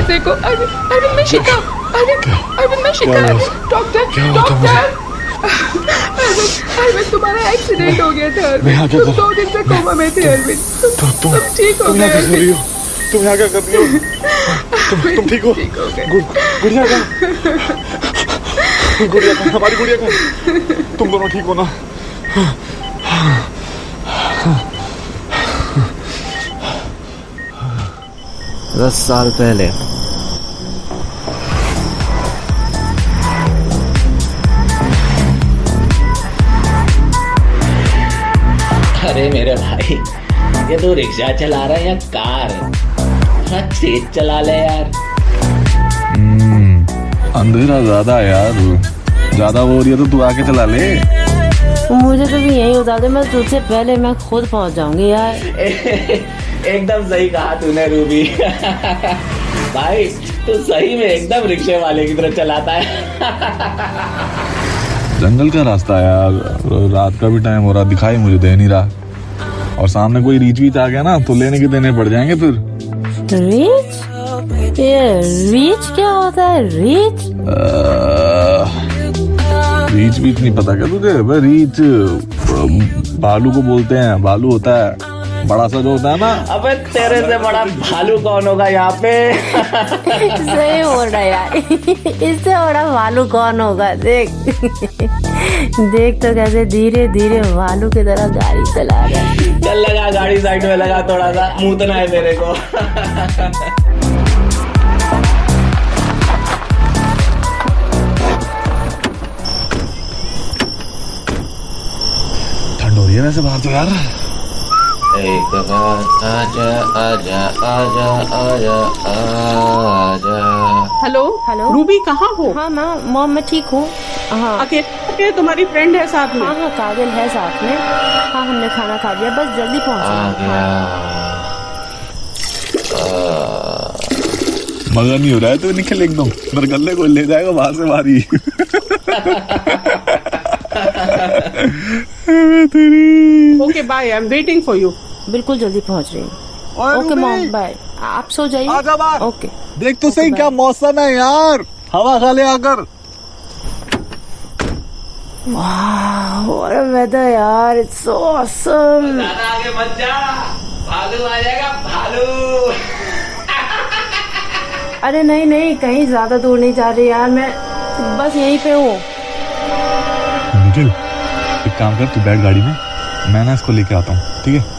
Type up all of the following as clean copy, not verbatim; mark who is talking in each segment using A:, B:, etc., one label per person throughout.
A: देखो अरविंद मैं शिका, अरविंद मैं शिका, डॉक्टर अरविंद तुम्हारा एक्सीडेंट हो गया था अरविंद, तुम 2 दिन से कोमा में थे अरविंद, तुम ठीक हो गए अरविंद।
B: तुम यहाँ क्या कर रही हो? तुम ठीक हो? गुड़िया का हमारी गुड़िया का, तुम दोनों ठीक हो ना?
C: 10 साल पहले
D: अरे मेरे भाई, ये तो रिक्शा चला रहा है या कार? थोड़ा तेज चला ले यार।
B: अंधेरा ज्यादा है यार, ज्यादा हो रही है तो तू आके चला ले।
E: मुझे तो भी यही होता था, मैं तुझसे पहले मैं खुद पहुंच जाऊंगी यार।
D: एकदम सही कहा तूने रूबी। भाई तू सही में एकदम रिक्शे वाले की तरह चलाता है।
B: जंगल का रास्ता है यार, रात का भी टाइम हो रहा, दिखाई मुझे दे नहीं रहा, और सामने कोई रीच आ गया ना तो लेने के देने पड़ जाएंगे फिर।
E: रीच? ये रीच क्या होता है? रीच
B: रीच नहीं पता क्या तुझे? रीच भालू को बोलते हैं, भालू होता है बड़ा सा जो होता है ना।
D: अबे तेरे से बड़ा भालू कौन होगा यहाँ पे?
E: सही बोल रहा है यार। इससे बड़ा भालू कौन होगा? देख देख तो कैसे धीरे धीरे भालू की तरह गाड़ी चला रहा है।
D: चल लगा गाड़ी साइड में लगा, थोड़ा सा मूतना है मेरे को।
B: ठंड हो रही है वैसे बाहर तो यार।
D: एक बार आजा आजा आजा आजा आजा।
A: हेलो
E: हेलो
A: रूबी, कहाँ हो?
E: हाँ मॉम मैं ठीक हूँ। हाँ
A: अकेले तुम्हारी फ्रेंड है साथ में?
E: हाँ काजल है साथ में। हाँ हमने खाना खा लिया, बस जल्दी पहुँच
B: मजा नहीं हो रहा है तो निकल एकदम, मेरे गले को ले जाएगा बाहर से बारी।
A: Okay bye, I am waiting for you.
E: बिल्कुल जल्दी पहुँच रही हूँ। ओके मॉम बाय, आप सो जाइए। ओके
B: देख तो सही क्या मौसम है यार, हवा खा ले आकर।
E: व्हाट अ वेदर यार, इट्स सो ऑसम।
D: ज्यादा आगे मत जा, भालू आ जाएगा भालू।
E: अरे नहीं कहीं ज्यादा दूर नहीं जा रही यार, मैं बस यहीं पे हूँ।
B: निखिल एक काम कर, तू बैठ गाड़ी में, मैं ना इसको लेके आता हूँ, ठीक है?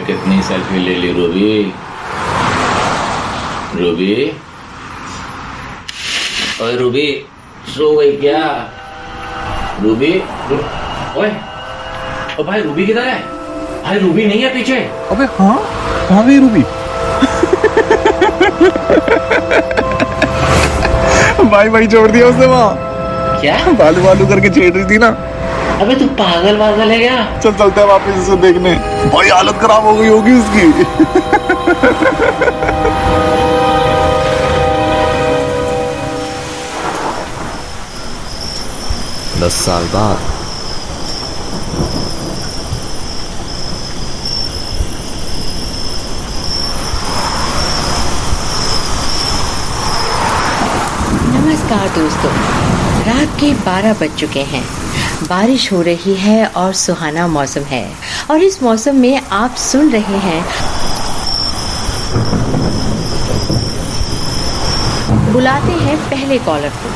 D: कितनी सेल्फी ले ली रूबी? रूबी ओए रूबी, सो गई क्या? रूबी ओए ओ भाई, रूबी किधर है? भाई रूबी नहीं है पीछे।
B: अबे हाँ, कहाँ गई रूबी? भाई छोड़ दिया उसने वहाँ।
D: क्या
B: बालू करके छेड़ रही थी ना।
D: अबे तू पागल है क्या?
B: चलते हैं वापस इसे देखने, भाई हालत खराब हो गई होगी उसकी।
C: 10 साल बाद
F: नमस्कार दोस्तों, रात के 12 बज चुके हैं। बारिश हो रही है और सुहाना मौसम है, और इस मौसम में आप सुन रहे हैं बुलाते हैं पहले कॉलर को।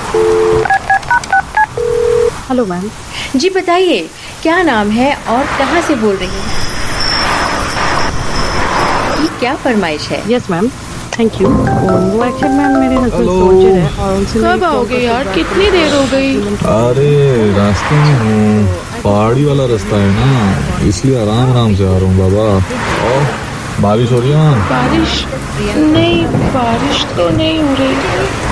A: Hello ma'am.
F: जी बताइए, क्या नाम है और कहाँ से बोल रही हैं? ये क्या फरमाइश है?
A: Yes ma'am, thank you. वो एक्चुअली मैम मेरे हस्बैंड सोल्जर है और उनसे कब आओगे यार, कितनी देर हो गई?
B: अरे रास्ते में हूँ, पहाड़ी वाला रास्ता है ना, इसलिए आराम से आ रहा हूँ बाबा। और बारिश हो रही है वहाँ?
G: बारिश नहीं, बारिश तो नहीं हो रही।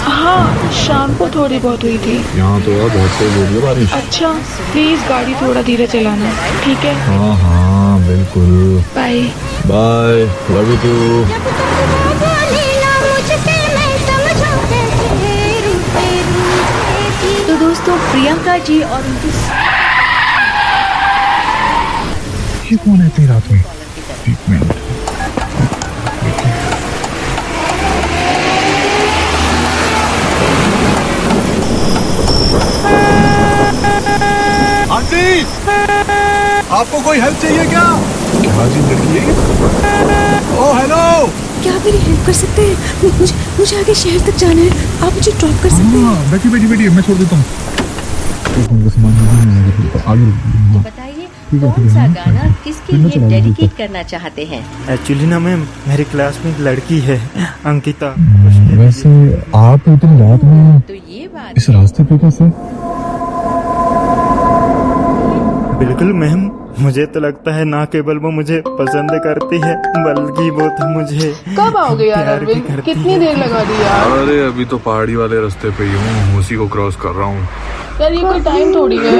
G: हाँ शाम को थोड़ी बहुत हुई थी।
B: यहाँ तो यार बहुत सही हो रही है बारिश।
G: अच्छा प्लीज गाड़ी थोड़ा धीरे चलाना, ठीक है?
B: हाँ बिल्कुल।
G: Bye
B: bye, love you too.
F: Priyanka ji और उनकी
B: ये कौन है इतनी रात में? एक मिनट।
H: आंटी, आपको कोई हेल्प चाहिए क्या?
B: क्या जी लड़की है?
H: ओ हेलो,
G: क्या आप मेरी हेल्प कर सकते हैं? मुझे आगे शहर तक जाना है, आप मुझे ड्रॉप कर सकते हैं?
B: हाँ, बैठी मैं छोड़ देता हूँ।
F: बताइए कौन सा गाना किसके लिए डेडिकेट करना चाहते हैं?
I: एक्चुअली ना मैम, मेरी क्लास में एक लड़की है, अंकिता।
B: वैसे आप इतनी रात में
F: तो ये बात
B: इस रास्ते पे कैसे?
I: बिल्कुल मैम, मुझे तो लगता है ना केवल वो मुझे पसंद करती है बल्कि वो तो मुझे
A: कब आओगे यार
I: प्यार भी
A: अरविंद?
I: करती
A: कितनी
I: है।
A: देर लगा दी यार?
B: अरे अभी तो पहाड़ी वाले रास्ते पे ही हूँ, उसी को क्रॉस कर रहा हूँ।
A: यार ये कोई टाइम थोड़ी है।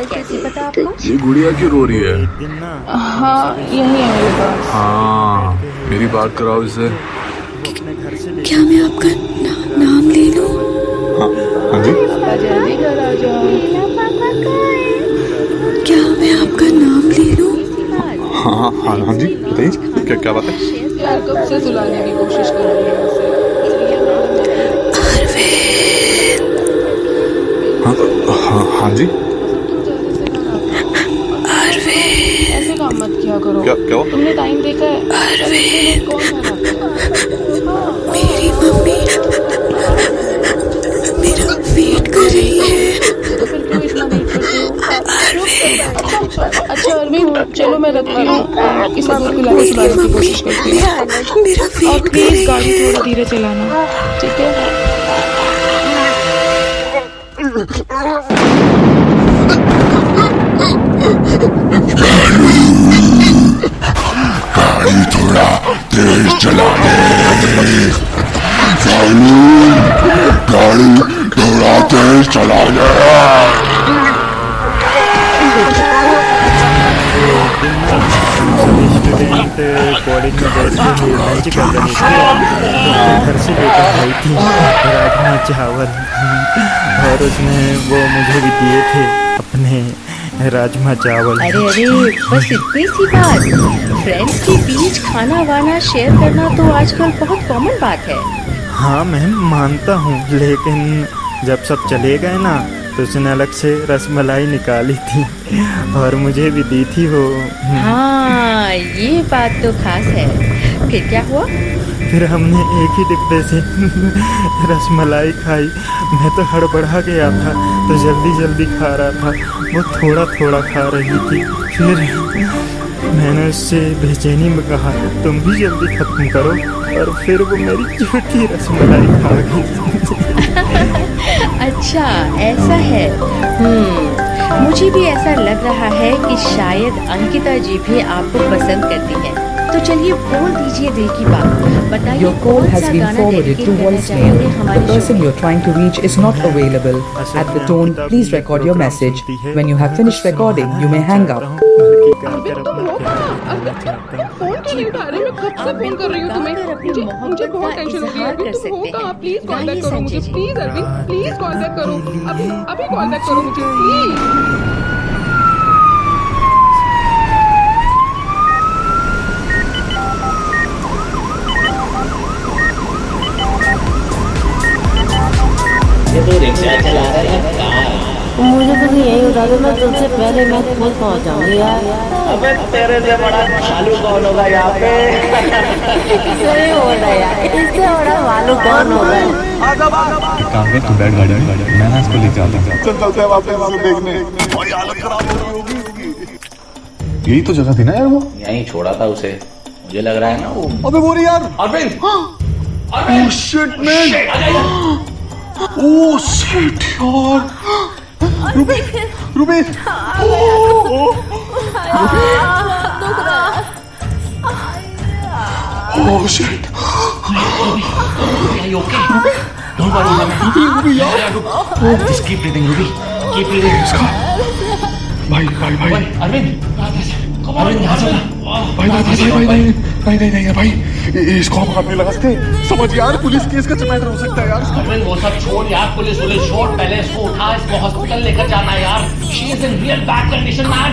F: कैसे पता आपको?
B: ये गुड़िया क्यों रो रही है?
I: दिन ना
A: हाँ यही है मेरे पास।
B: हाँ, मेरी बात कराओ इससे।
I: अपने घर से ले
G: क्या मैं आपका नाम ले लूं?
B: हाँ जी।
A: पापा जल्दी घर आ जाओ।
G: क्या मैं आपका नाम ले लूं?
B: हाँ जी, बताइए क्या बात है?
A: यार कब से सुलाने की कोशिश कर रही है उसे।
B: हाँ जी।
A: ऐसे काम मत किया करो।
B: क्या हुआ?
A: तुमने टाइम देखा है? कौन सा
G: मेरी मम्मी मेरा वेट कर रही है।
A: तो फिर क्यों इतना वेट करते हो? अच्छा अरविंद चलो मैं रखती हूँ, किसी को पिलाने सुलाने की कोशिश करती हूँ।
G: मेरा
A: और
G: वेट कर
A: प्लीज
G: रही
A: गाड़ी थोड़ा धीरे चलाना, ठीक है?
H: गाड़ी थोड़ा तेज चला दे। गाड़ी थोड़ा तेज चला दे।
I: स्टूडेंट कॉलेज में बैठे हुए लंच कर रहे थे, तो अपने घर से लेकर आई थी राजमा चावल, और उसमें वो मुझे भी दिए थे अपने राजमा चावल।
F: अरे बस इतनी सी बात। फ्रेंड्स के बीच खाना वाना शेयर करना तो आजकल बहुत कॉमन बात है।
I: हाँ मैम, मानता हूँ, लेकिन जब सब चले गए ना तो उसने अलग से रसमलाई निकाली थी और मुझे भी दी थी वो।
F: हाँ ये बात तो खास है। फिर क्या हुआ?
I: फिर हमने एक ही डिब्बे से रसमलाई खाई। मैं तो हड़बड़ा गया था तो जल्दी जल्दी खा रहा था, वो थोड़ा थोड़ा खा रही थी। फिर मैंने उससे बेचैनी में कहा तुम भी जल्दी खत्म करो, और फिर वो मेरी झूठी रसमलाई खा गई।
F: अच्छा ऐसा है। मुझे भी ऐसा लग रहा है कि शायद अंकिता जी भी आपको पसंद करती हैं। तो चलिए बोल दीजिए दिल की बात। बताइए
J: Your call
F: कौन
J: has
F: सा
J: been
F: गाना
J: forwarded
F: डेडिकेट
J: to
F: करना चाहेंगे
J: voicemail. The
F: हमारे
J: person
F: show
J: you're trying to reach is not available. At the tone, please record your message. When you have finished recording, you may hang up.
A: Phone क्यों नहीं उठा रहे? मैं कब से फोन कर रही हूँ तुम्हें। मुझे बहुत टेंशन हो रही है अरविंद। तुम हो कहाँ? प्लीज कॉल बैक करो मुझे, please Arvind, please call back करो। अभी कॉल बैक करो मुझे प्लीज।
D: तो रिक्शा चला रहा है कार।
E: मुझे तो नहीं यही उठा दो, मैं तुमसे पहले मैं खुद पहुंच जाऊंगी यार।
D: अबे तेरे से बड़ा चालू कौन होगा यहाँ पे?
E: सही हो रहा है यार, इससे बड़ा मालू कौन होगा?
B: काम में तू बैठ गाड़ी में, मैं ना इसको ले जाता हूँ।
H: चलते हैं वापस देखने। और हालत खराब होगी।
B: यही तो जगह थी ना यार वो।
D: यहीं छोड़ा था उसे, मुझे लग रहा है ना वो।
H: अबे वो यार।
D: Arvind,
H: oh shit man. Oh shit यार। Ruby oh shit.
D: okay? Don't worry,
H: Ruby यार।
D: just keep breathing, Ruby. Keep breathing.
H: भाई भाई भाई
D: अरविंद, अरविंद यहाँ चला।
H: भाई भाई भाई भाई नहीं नहीं नहीं भाई, इसको हम हाथ नहीं लगा सकते। समझ यार, पुलिस केस का मैटर हो सकता है यार।
D: अरविंद वो सब छोड़ यार, पुलिस छोड़, पहले इसको उठा, इसको हॉस्पिटल लेकर जाना है यार। She is in real bad condition man.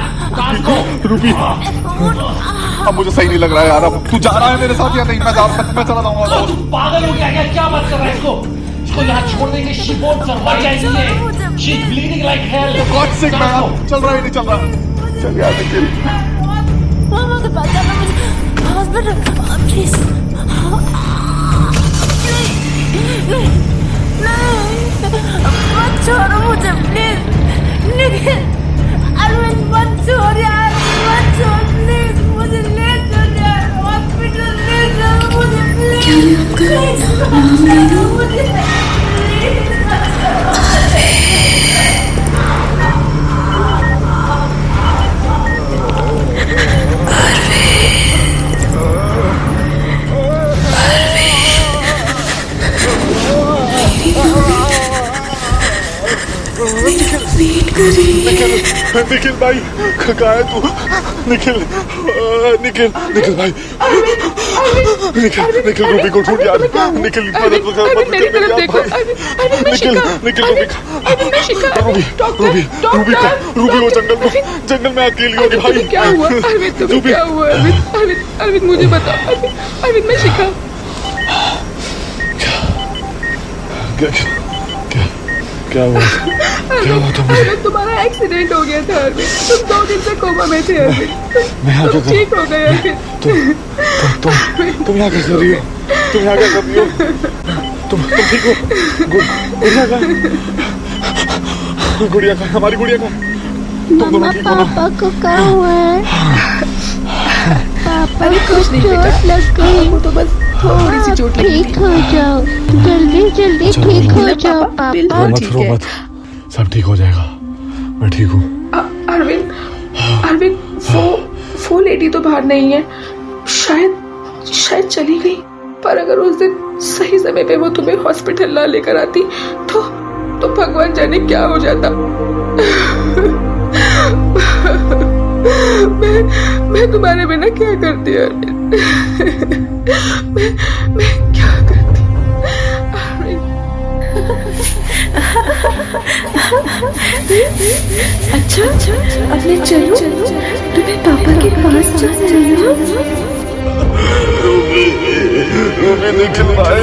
H: Ruby, अब मुझे सही नहीं लग रहा है यार। अब तू जा रहा है मेरे साथ या नहीं? मैं चला जाऊंगा।
D: तू पागल हो गया क्या बात कर रहा है? इसको यहाँ छोड़ देंगे, she won't survive. She is bleeding like hell.
H: God sick man, चल रहा है नहीं चल रहा? चल यार निखिल।
E: मामा के पास जाना मुझे, हॉस्पिटल प्लीज। नहीं मत छोड़ो मुझे प्लीज। निखिल, अरविंद मत छोड़ यार, मत छोड़ प्लीज, मुझे ले चल यार हॉस्पिटल, ले चल मुझे प्लीज।
H: निखिल भाई, कहाँ है तू? निखिल, निखिल, निखिल भाई, निखिल रूबी को ढूंढ यार। निखिल मदद कर यार भाई। निखिल, निखिल रूबी वो जंगल में अकेली होगी भाई।
A: क्या हुआ अरविंद? तुम्हें क्या हुआ अरविंद? मुझे बता अरविंद। मैं शिखा।
H: क्या हुआ? क्या हुआ था मुझे?
A: अरविंद, तुम्हारा एक्सीडेंट हो गया था अरविंद। तुम 2 दिन से कोमा में थे अरविंद।
H: मैं यहाँ
A: तुम ठीक हो गए अरविंद।
H: तुम यहाँ क्या कर रही हो? तुम यहाँ क्या कर रही हो? तुम ठीक हो? गुड़िया का, गुड़िया का, हमारी गुड़िया का।
E: मम्मा पापा को क्या हुआ है? पापा को चोट लग गई।
A: तो बस थोड़ी सी चोट लगी।
E: ठीक हो जाओ, जल्दी जल्दी ठीक हो जाओ पापा।
H: रो मत, सब ठीक हो जाएगा। मैं ठीक हूँ।
A: अरविंद, वो लेडी तो बाहर नहीं है। शायद चली गई। पर अगर उस दिन सही समय पे वो तुम्हें हॉस्पिटल ना लेकर आती तो भगवान जाने क्या हो जाता। मैं तुम्हारे बिना क्या करती अरविंद? मैं क्या करती अरविंद? अच्छा अपने चलो, तुम्हें पापा के पास चलो।
H: रूबी निखिल भाई।